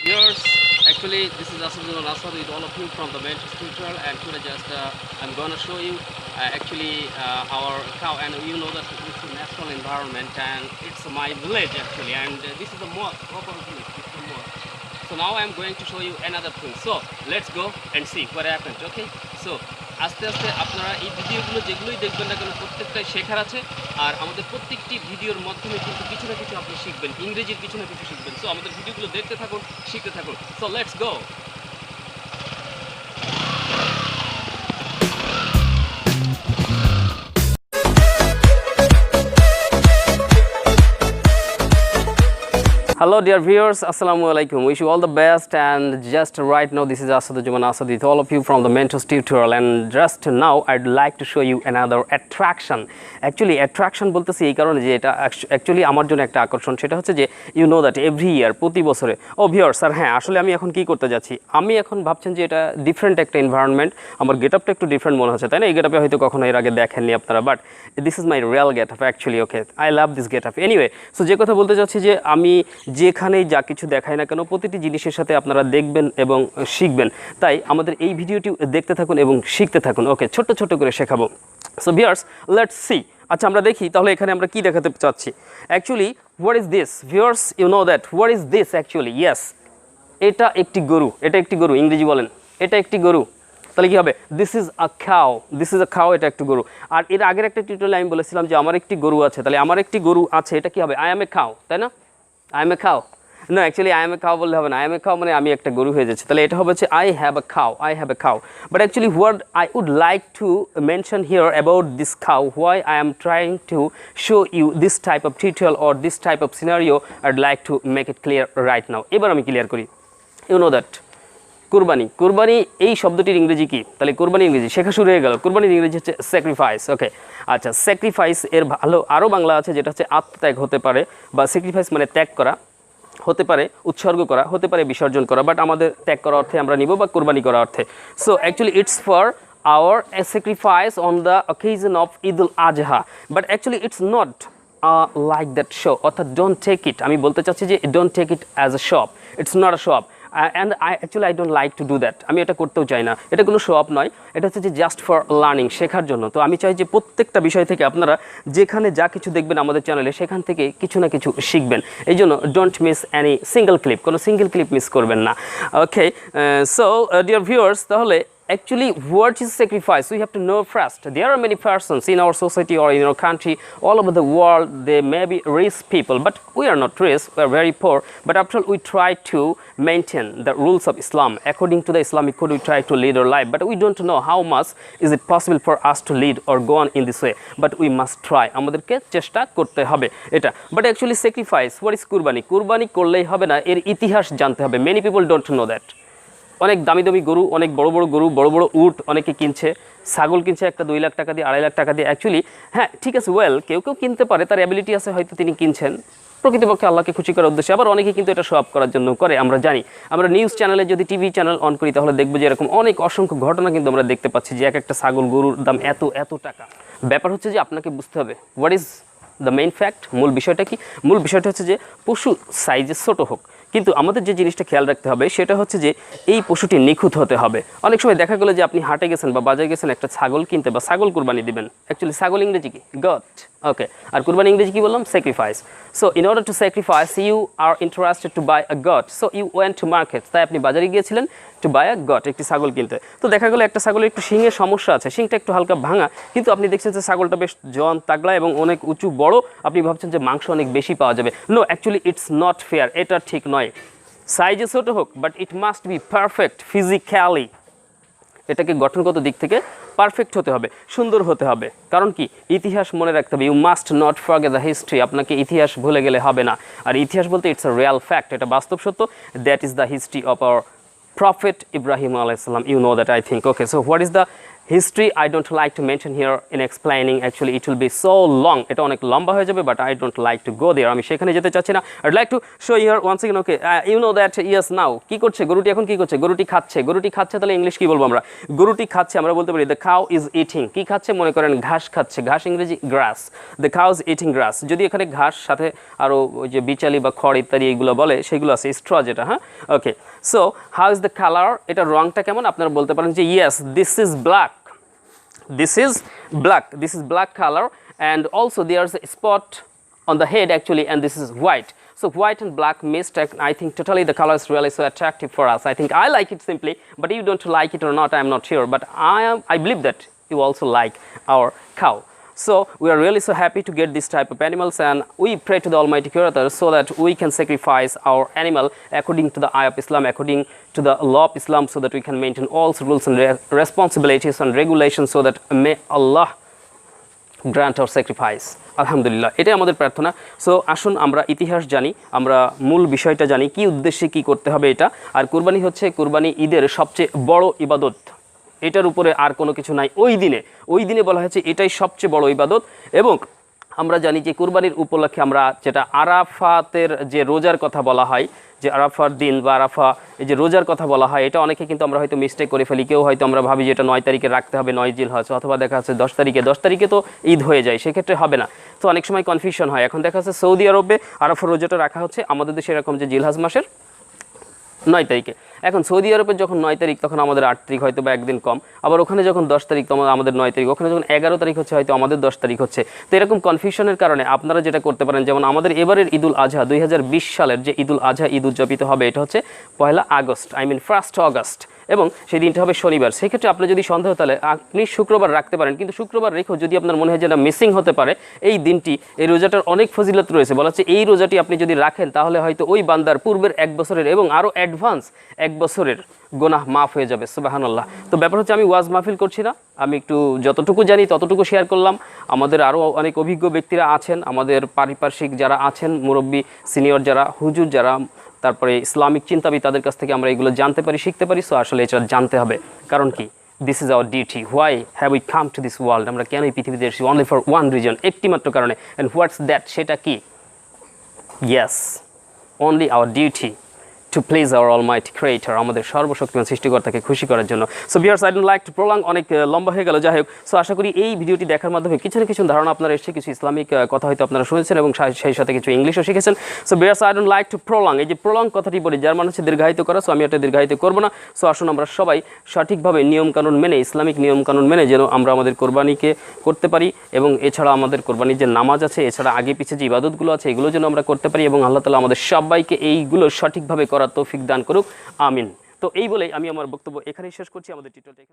Viewers, actually this is asad with all of you from the Mentor's Tutorial, and today I'm gonna show you our cow, and you know that it's a natural environment and it's my village actually, and this is the mosque, proper village, this is the mosque. So now I'm going to show you another thing. So let's go and see what happened. Okay, so আস্তে আস্তে আপনারা এই ভিডিওগুলো যেগুলোই দেখবেন না কেন প্রত্যেকটাই শেখার আছে, আর আমাদের প্রত্যেকটি ভিডিওর মাধ্যমে কিন্তু কিছু না কিছু আপনি শিখবেন, ইংরেজির কিছু না কিছু শিখবেন। সো আমাদের ভিডিওগুলো দেখতে থাকুন, শিখতে থাকুন। So let's go. Hello dear viewers, assalamu alaikum. Wish you all the best, and just right now this is Asad with all of you from the Mentor's Tutorial, and just now I'd like to show you another attraction. Actually attraction বলতেছি এই কারণে যে এটা actually আমার জন্য একটা আকর্ষণ, সেটা হচ্ছে যে you know that every year প্রতি বছরে viewers স্যার, হ্যাঁ আসলে আমি এখন কি করতে যাচ্ছি, আমি এখন ভাবছেন যে এটা ডিফারেন্ট একটা এনভায়রনমেন্ট, আমার গেটআপটা একটু ডিফারেন্ট মনে হচ্ছে, তাই না? এই গেটআপে হয়তো কখনো এর আগে দেখেননি আপনারা, but this is my real getup actually. Okay, I love this getup. Anyway, so যে কথা বলতে চাচ্ছি যে আমি যেখানেই যা কিছু দেখাই না কেন প্রতিটি জিনিসের সাথে আপনারা দেখবেন এবং শিখবেন, তাই আমাদের এই ভিডিওটি দেখতে থাকুন এবং শিখতে থাকুন। ওকে, ছোট্ট ছোট্ট করে শেখাবো। So viewers, let's see. আচ্ছা, আমরা দেখি তাহলে এখানে আমরা কি দেখাতে চাচ্ছি। Actually what is this viewers, you know that what is this actually. Yes, এটা একটি গরু, এটা একটি গরু, ইংরেজি বলেন, এটা একটি গরু। তাহলে কী হবে? দিস ইজ আ খাও, দিস ইজ আ খাও, এটা একটি গরু। আর এর আগের একটা টিউটোরিয়ালে আমি বলেছিলাম যে আমার একটি গরু আছে, তাহলে আমার একটি গরু আছে, এটা কী হবে? আই এম এ খাও, তাই না? আই এম এ খাও। না, অ্যাকচুয়ালি আই এম এ খাও বললে হবে না, আই এম এ খাও মানে আমি একটা গরু হয়ে যাচ্ছে, তাহলে এটা হবে হচ্ছে আই হ্যাভ এ খাও, আই হ্যাভ এ খাও। But actually what I would like to mention here about this খাও, why I am trying to show you this type of tutorial or this type of scenario, I'd like to make it clear right now. এবার আমি clear করি। You know that কুরবানি, কুরবানি এই শব্দটির ইংরেজি কি? তাহলে কুরবানি ইংরেজি শেখা শুরু হয়ে গেল। কুরবানির ইংরেজি হচ্ছে স্যাক্রিফাইস। ওকে, আচ্ছা, স্যাক্রিফাইস এর ভালো আরও বাংলা আছে, যেটা হচ্ছে আত্মত্যাগ হতে পারে, বা স্যাক্রিফাইস মানে ত্যাগ করা হতে পারে, উৎসর্গ করা হতে পারে, বিসর্জন করা, বাট আমাদের ত্যাগ করা অর্থে আমরা নিব, বা কুরবানি করা অর্থে। So actually it's for our sacrifice on the occasion of Eid Ul Azha, but actually it's not like that show, অর্থাৎ don't take it, আমি বলতে চাচ্ছি যে don't take it as a shop, it's not a shop, and I don't like to do that, আমি এটা করতেও চাই না, এটা কোনো শো অফ নয়, এটা হচ্ছে যে জাস্ট ফর লার্নিং, শেখার জন্য। তো আমি চাই যে প্রত্যেকটা বিষয় থেকে আপনারা যেখানে যা কিছু দেখবেন আমাদের চ্যানেলে, সেখান থেকে কিছু না কিছু শিখবেন। এই জন্য don't miss any single clip, কোনো সিঙ্গেল ক্লিপ মিস করবেন না। ওকে, সো ডিয়ার ভিউয়ার্স, তাহলে actually what is sacrifice? We have to know first. There are many persons in our society or in our country, all over the world, they may be rich people, but we are not rich, we are very poor, but after all we try to maintain the rules of Islam. According to the Islamic code, we try to lead our life, but we don't know how much is it possible for us to lead or go on in this way, but we must try, আমাদেরকে চেষ্টা করতে হবে এটা। But actually sacrifice, what is কুরবানি? কুরবানি করলেই হবে না, এর ইতিহাস জানতে হবে। Many people don't know that. অনেক দামি দামি গরু, অনেক বড় বড় গরু, বড় বড় উট অনেকে কিনছে, ছাগল কিনছে একটা 2 লাখ টাকা দিয়ে, 2.5 লাখ টাকা দিয়ে। অ্যাকচুয়ালি হ্যাঁ ঠিক আছে, ওয়েল, কেউ কেউ কিনতে পারে, তার অ্যাবিলিটি আছে, হয়তো তিনি কিনছেন প্রকৃতপক্ষে আল্লাহকে খুশি করার উদ্দেশ্যে, আবার অনেকে কিন্তু এটা শো আপ করার জন্য করে। আমরা জানি, আমরা নিউজ চ্যানেলে যদি টিভি চ্যানেল অন করি তাহলে দেখবো যে এরকম অনেক অসংখ্য ঘটনা কিন্তু আমরা দেখতে পাচ্ছি যে এক একটা ছাগল গরুর দাম এত এত টাকা। ব্যাপার হচ্ছে যে আপনাকে বুঝতে হবে what is the main fact, মূল বিষয়টা কি? মূল বিষয়টা হচ্ছে যে পশু সাইজে ছোট হোক, কিন্তু আমাদের যে জিনিসটা খেয়াল রাখতে হবে সেটা হচ্ছে যে এই পশুটি নিখুঁত হতে হবে। অনেক সময় দেখা গেলো যে আপনি হাটে গেছেন বা বাজারে গেছেন একটা ছাগল কিনতে, বা ছাগল কুরবানি দিবেন। অ্যাকচুয়ালি ছাগল ইংরেজি কি? গট। ওকে, আর কুরবানি ইংরেজি কি বললাম? Sacrifice. So in order to sacrifice you are interested to buy a goat, so you went to market, তাই আপনি বাজারে গিয়েছিলেন টু বাই আ গট, একটি ছাগল কিনতে। তো দেখা গেলো একটা ছাগলের একটু শিংয়ের সমস্যা আছে, শিংটা একটু হালকা ভাঙা, কিন্তু আপনি দেখছেন যে ছাগলটা বেশ জন তাগলা এবং অনেক উঁচু বড়, আপনি ভাবছেন যে মাংস অনেক বেশি পাওয়া যাবে। No, actually it's not fair, এটা ঠিক নয়। সাইজে ছোটো হোক, but it must be perfect physically, এটাকে গঠনগত দিক থেকে পারফেক্ট হতে হবে, সুন্দর হতে হবে। কারণ কি? ইতিহাস মনে রাখতে হবে। You must not forget the history, আপনাকে ইতিহাস ভুলে গেলে হবে না। আর ইতিহাস বলতে ইটস আ রিয়াল ফ্যাক্ট, এটা বাস্তব সত্য। That is the history of our prophet Ibrahim আলাইহিস সালাম, you know that I think. Okay, so what is the history I don't like to mention here in explaining, actually it will be so long, এটা অনেক লম্বা হয়ে যাবে, but I don't like to go there, আমি সেখানে যেতে চাচ্ছি না। I'd like to show you here once again, okay, you know that, yes, now কি করছে গরুটি, এখন কি করছে, গরুটি খাচ্ছে, গরুটি খাচ্ছে, তাহলে ইংলিশ কি বলবো আমরা, গরুটি খাচ্ছে আমরা বলতে পারি the cow is eating, কি খাচ্ছে, মনে করেন ঘাস খাচ্ছে, ঘাস ইংরেজি grass, the cow is eating grass, যদি এখানে ঘাস সাথে আরো ওই যে বিচালি বা খড় ইত্যাদি এগুলো বলে সেগুলো আছে, straw যেটা, হ্যাঁ, okay. So how is the color, এটা রংটা কেমন, আপনারা বলতে পারেন যে yes, this is black, this is black, this is black color, and also there's a spot on the head actually, and this is white. So white and black mixed, I think totally the color is really so attractive for us. I think I like it simply, but you don't like it or not, I am not sure, but I believe that you also like our cow. So we are really so happy to get this type of animals, and we pray to the Almighty Creator so that we can sacrifice our animal according to the eye of Islam, according to the law of Islam, so that we can maintain all rules and responsibilities and regulations, so that may Allah grant our sacrifice. আলহামদুলিল্লাহ, এটাই আমাদের প্রার্থনা। So আসুন আমরা ইতিহাস জানি, আমরা মূল বিষয়টা জানি, কি উদ্দেশ্যে কি করতে হবে এটা। আর কুরবানি হচ্ছে কুরবানি ঈদের সবচেয়ে বড় ইবাদত, এটার উপরে আর কোনো কিছু নাই। ওই দিনে বলা হয়েছে এটাই সবচেয়ে বড় ইবাদত। এবং আমরা জানি যে কুরবানির উপলক্ষে আমরা যেটা আরাফাতের যে রোজার কথা বলা হয়, যে আরাফার দিন বা আরাফা এই যে রোজার কথা বলা হয়, এটা অনেকে কিন্তু আমরা হয়তো মিস্টেক করে ফেলি। কেউ হয়তো আমরা ভাবি যে এটা 9 তারিখে রাখতে হবে, 9 জিলহজ, অথবা দেখা যাচ্ছে 10 তারিখে তো ঈদ হয়ে যায়, সেক্ষেত্রে হবে না। তো অনেক সময় কনফিউশন হয়। এখন দেখা যাচ্ছে সৌদি আরবে আরাফার রোজাটা রাখা হচ্ছে, আমাদের দেশে এরকম যে জিলহজ মাসের 9 তারিখে। এখন সৌদি আরবের যখন 9 তারিখ, তখন আমাদের 8 তারিখ হয়তো বা একদিন কম। আবার ওখানে যখন 10 তারিখ, তখন আমাদের 9 তারিখ। ওখানে যখন 11 তারিখ হচ্ছে, হয়তো আমাদের 10 তারিখ হচ্ছে। তো এরকম কনফিউশনের কারণে আপনারা যেটা করতে পারেন, যেমন আমাদের এবারের ঈদ উল আজহা 2020 সালের যে ঈদ উল আজহা ঈদ উদযাপিত হবে, এটা হচ্ছে 1 আগস্ট, 1 আগস্ট, এবং সেই দিনটা হবে শনিবার। সেক্ষেত্রে আপনি যদি সন্দেহ, তাহলে আপনি শুক্রবার রাখতে পারেন, কিন্তু শুক্রবার রেখেও যদি আপনার মনে হয় যে এটা মিসিং হতে পারে, এই দিনটি, এই রোজাটার অনেক ফজিলত রয়েছে। বলা হচ্ছে এই রোজাটি আপনি যদি রাখেন, তাহলে হয়তো ওই বান্দার পূর্বের 1 বছরের এবং আরও অ্যাডভান্স 1 বছরের গুনাহ মাফ হয়ে যাবে। সুবহানাল্লাহ। তো ব্যাপার হচ্ছে আমি ওয়াজ মাহফিল করছি না, আমি একটু যতটুকু জানি ততটুকু শেয়ার করলাম। আমাদের আরও অনেক অভিজ্ঞ ব্যক্তিরা আছেন, আমাদের পারিপার্শ্বিক যারা আছেন, মুরব্বী সিনিয়র যারা, হুজুর যারা, তারপরে ইসলামিক চিন্তাবিদ, তাদের কাছ থেকে আমরা এগুলো জানতে পারি, শিখতে পারি। সো আসলে এটা জানতে হবে, কারণ কি, this is our duty. Why have we come to this world, আমরা কেন এই পৃথিবীতে এসেছি? অনলি ফর ওয়ান রিজন, একটি মাত্র কারণে। অ্যান্ড হোয়াটস দ্যাট, সেটা কি? Yes, only our duty to please hour Almighty creator, আমাদের সর্বশক্তিমান সৃষ্টিকর্তাকে খুশি করার জন্য। So viewers, I don't like to prolong, অনেক লম্বা হয়ে গেল। যাই হোক, সো আশা করি এই ভিডিওটি দেখার মাধ্যমে কিছু না কিছু ধারণা আপনারা এসেছে, কিছু ইসলামিক কথা হয়তো আপনারা শুনেছেন, এবং সেই সাথে কিছু ইংলিশও শিখেছেন। So viewers, I don't like to prolong, এই যে প্রলং কথাটি বলি, যার মানে হচ্ছে দীর্ঘায়িত করা। সো আমি এটা দীর্ঘায়িত করবো না। সো আসুন আমরা সবাই সঠিকভাবে নিয়মকানুন মেনে, ইসলামিক নিয়মকানুন মেনে যেন আমরা আমাদের কোরবানিকে করতে পারি, এবং এছাড়া আমাদের কোরবানির যে নামাজ আছে, এছাড়া আগে পিছিয়ে যে ইবাদতগুলো আছে, এগুলো যেন আমরা করতে পারি, এবং আল্লাহ তাআলা আমাদের সবাইকে এইগুলো সঠিকভাবে করার তৌফিক দান করুক, আমিন। তো এই বলেই আমি আমার বক্তব্য এখানেই শেষ করছি। আমাদের টিউটোরিয়ালটা